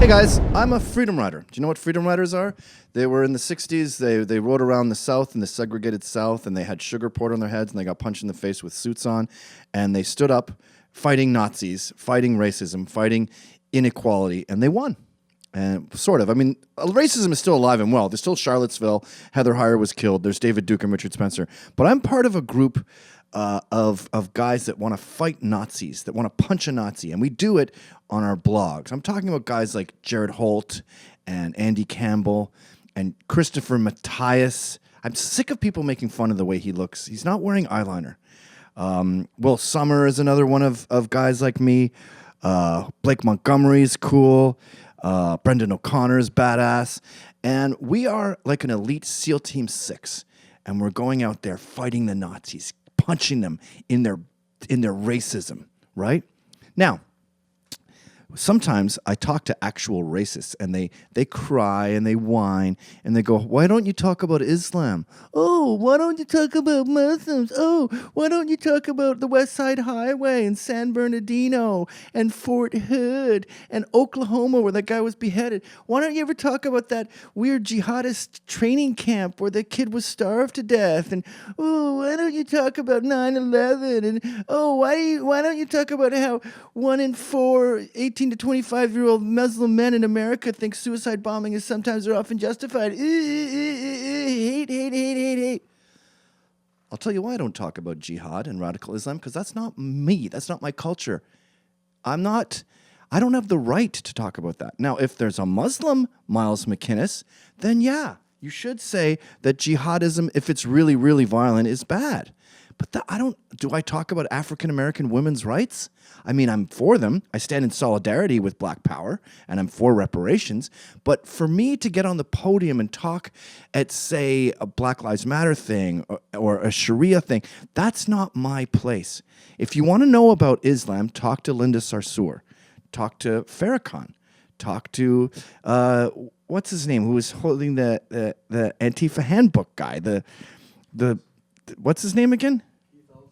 guys, I'm a freedom rider. Do you know what freedom riders are? They were in the 60s. They rode around the South in the segregated South, and they had sugar poured on their heads, and they got punched in the face with suits on, and they stood up fighting Nazis, fighting racism, fighting inequality, and they won. And sort of. I mean, racism is still alive and well. There's still Charlottesville. Heather Heyer was killed. There's David Duke and Richard Spencer. But I'm part of a group of guys that want to fight Nazis, that want to punch a Nazi, and we do it on our blogs. I'm talking about guys like Jared Holt and Andy Campbell and Christopher Matthias. I'm sick of people making fun of the way he looks. He's not wearing eyeliner. Will Summer is another one of guys like me. Blake Montgomery's cool. Brendan O'Connor's badass. And we are like an elite SEAL Team 6. And we're going out there fighting the Nazis, punching them in their racism, right? Now, sometimes I talk to actual racists, and they cry and they whine and they go, "Why don't you talk about Islam? Oh, why don't you talk about Muslims? Oh, why don't you talk about the West Side Highway and San Bernardino and Fort Hood and Oklahoma where that guy was beheaded? Why don't you ever talk about that weird jihadist training camp where the kid was starved to death? And oh, why don't you talk about 9/11? And oh, why don't you talk about how 1 in 4 18 to 25-year-old Muslim men in America think suicide bombing is sometimes or often justified? Hate. I'll tell you why I don't talk about jihad and radical Islam, because that's not me. That's not my culture. I don't have the right to talk about that. Now, if there's a Muslim Miles McInnes, then yeah, you should say that jihadism, if it's really, really violent, is bad. But do I talk about African-American women's rights? I mean, I'm for them. I stand in solidarity with Black Power, and I'm for reparations. But for me to get on the podium and talk at, say, a Black Lives Matter thing or a Sharia thing, that's not my place. If you want to know about Islam, talk to Linda Sarsour. Talk to Farrakhan. Talk to, what's his name, who was holding the Antifa handbook guy, what's his name again?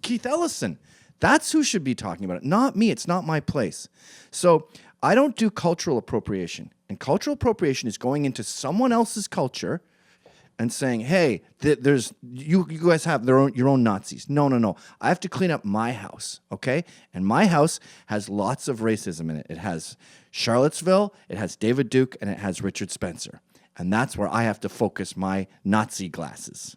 Keith Ellison. That's who should be talking about it, not me. It's not my place. So I don't do cultural appropriation. And cultural appropriation is going into someone else's culture and saying, hey, you guys have your own Nazis. No. I have to clean up my house, okay? And my house has lots of racism in it. It has Charlottesville, it has David Duke, and it has Richard Spencer. And that's where I have to focus my Nazi glasses.